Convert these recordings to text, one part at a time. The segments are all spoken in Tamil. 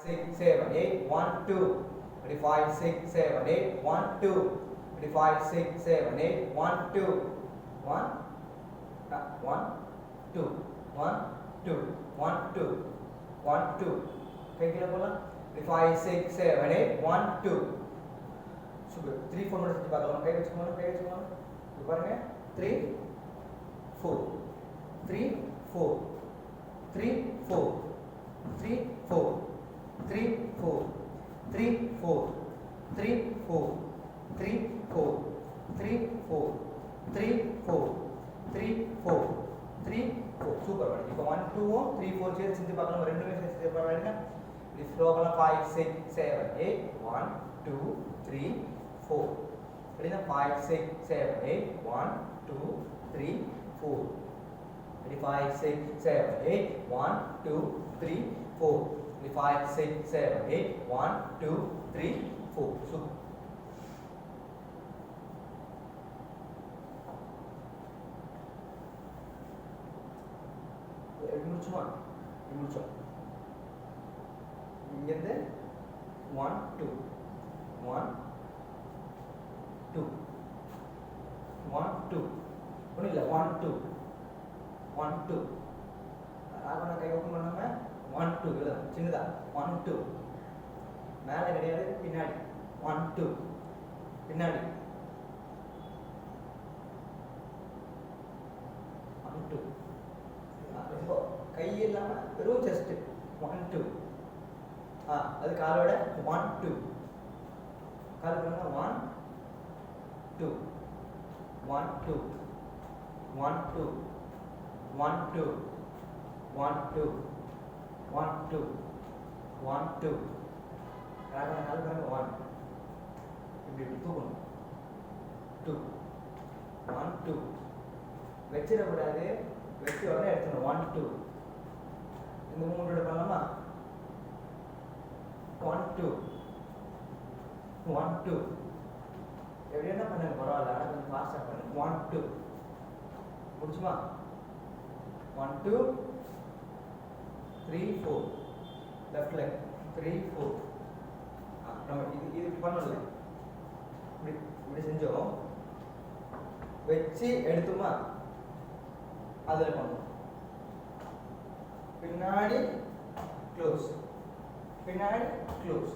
6, 7, 8, 1, 2. Ready, 5, 6, 7, 8, 1, 2. Ready, 5, 6, 7, 8, 1, 2. 1, 1, 2, 1, 2, 1, 2, 1, 2. Okay, kila bola. Ready, 5, 6, 7, 8, 1, 2. Super. 3, 4 minutes dipakai. Kamu kayak macam mana? Lupa 3, 4, 3, 4, 3, 4, 3, 4, 3, 4, 3, 4, 3, 4, 3, 4, 3, 4, 3, 4, 3, 4, 3, 4. Super. இப்போ 1, 2, 3, 4 சேர்த்து செஞ்சு பார்க்கலாம். ரெண்டுமே சேர்த்து பாருங்க. இது ஸ்லோகல 5, 6, 7, 8, 1, 2, 3, 4. Ready, 5, 6, 7, 8, 1, 2, 3, 4. Ready, 5, 6, 7, 8, 1, 2, 3, 4. Ready, 5, 6, 7, 8, 1, 2, 3, 4. Super. முடிச்சுமா முடிச்சோம் இங்கிருந்து 1, 2, 1, 2, 1, 2. ஒன்றும் இல்லை 1, 2, 1, 2. நான் கை ஓப்பன் பண்ணாம 1, 2 இல்லை சின்னதா 1, 2. மேலே கிடையாது, பின்னாடி 1, 2. பின்னாடி 1, 2. ரொம்ப கை இல்லாம வெறும் செஸ்ட் 1, 2. அது காலோட 1, 2. கால் பண்ணுங்க 1, 2, 1, 2, 1, 2, 1, 2, 1, 2, 1, 2, 1, 2. கால் பண்ணுங்க 1. இப்படி தூக்கணும் 2, 1, 2. வச்சிடக்கூடாது, வச்சு உடனே எடுத்துக்கணும் 1, 2. இந்த மூணு பண்ணலாமா 1, 2, 1, 2. எப்படி என்ன பண்ணுங்க பரவாயில்ல, ஆனால் கொஞ்சம் ஃபாஸ்ட்டாக பண்ணுங்க 1, 2. முடிச்சுமா 1, 2, 3, 4. Left leg 3, 4. நம்ம இது பண்ணல, இப்படி செஞ்சோம், வச்சு எடுத்துமா அதில் பண்ணுவோம். பின்னாடி க்ளோஸ், பின்னாடி க்ளோஸ்.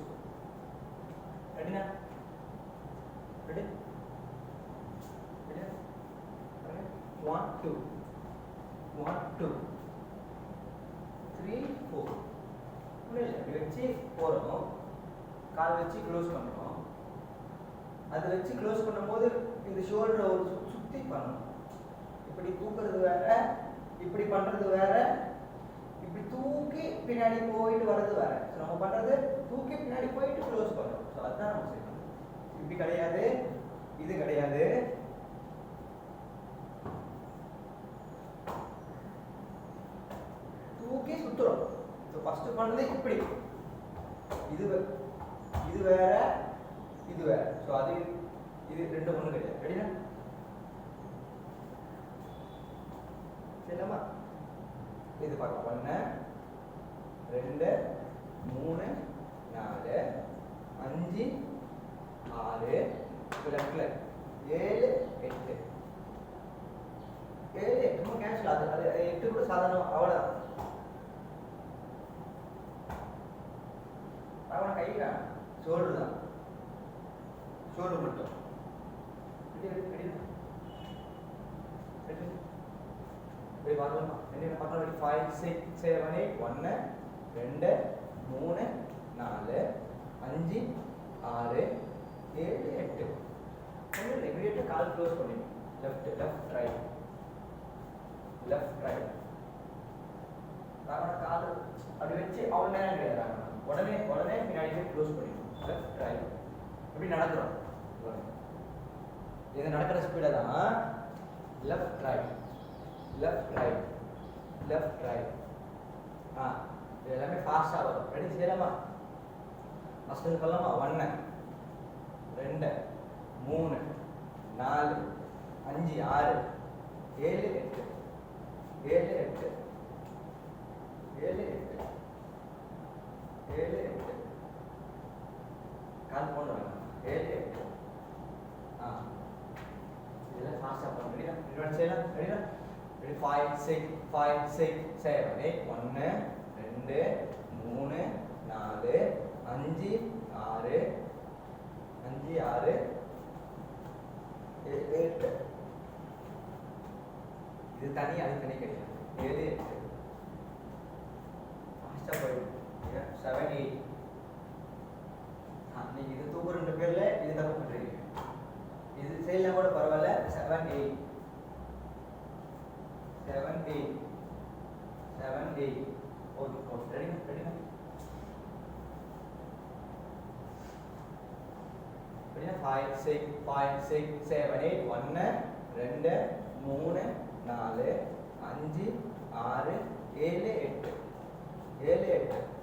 ரெடினா? ரெடி? 1, 2, 1, 2, 3, 4. ஒன்றும் இல்லை, இப்படி வச்சு போகிறோம், கால் வச்சு க்ளோஸ் பண்ணுறோம். அதை வச்சு க்ளோஸ் பண்ணும்போது இந்த ஷோல்டரை ஒரு சுற்றி பண்ணணும். இப்படி தூக்குறது வேற, இப்படி பண்ணுறது வேற, இப்படி தூக்கி பின்னாடி போயிட்டு வர்றது வேற. நம்ம பண்ணுறது தூக்கி பின்னாடி போயிட்டு க்ளோஸ் பண்ணுறோம். ஸோ அதுதான் நம்ம செய்யணும். இப்படி கிடையாது, இது கிடையாது. தூக்கி சுத்துறோம். ஸோ ஃபர்ஸ்ட் பண்ணது இப்படி, இது வேற, இது வேற. ஸோ அது இது ரெண்டு ஒன்று கிடையாது. ரெடினா? சரிமா? இது பார்க்கலாம். 1, 2, 3, 4, 5, 6, லெஃப்ட்ல 7, 8. 7, 8 கேன்சல் ஆகுது. அது 8 கூட சாதாரணம், அவ்வளோதான். அவனை கையா ஷோல்டர் தான், ஷோல்டர் மட்டும். பார்க்கலாமா? என்ன பார்க்கலாம்? 5, 6, 7, 8. 1, 2, 3, 4, 5, 6, 7, 8. இமீடியட்டா கால் க்ளோஸ் பண்ணிடணும். Left right, left right. கால் அப்படி வச்சு அவ்வளோ நேரம் கிடையாது. உடனே பின்னாடி க்ளோஸ் பண்ணிடணும். Left right. எப்படி நடக்கிறோம்? இது நடக்கிற ஸ்பீடை தான் left right, left right, left right. இது எல்லாமே ஃபாஸ்ட்டாக வரும். ரெடி செய்யலாமா? ஃபஸ்ட்டு பண்ணலாமா? 1, 2, 3, 4, 5, 6, 7, 8. 7, 8, 7, 8. 7 8 கால் போட வேணாம் 7 8 இதெல்லாம் ஃபாஸ்டா பண்ண ரெடியா இன்னொரு செய்யலாம் ரெடியா ரெடி 5 6 5 6 7 8 1 2 3 4 5 6 5 6 8 இது தனி அது தனி கிடையாது 7 8 ஃபாஸ்டா போயிடும் 7 8 நீங்க இது தூக்கு ரெண்டு பேர்ல இது தப்பு பண்றீங்க இது செய்யலாம் கூட பரவாயில்ல 7 8 7 8 7 8 ஓகே ரெடி ரெடி ரெடி 5 6 5 6 7 8 1 2 3 4 5 6 7 8 7 8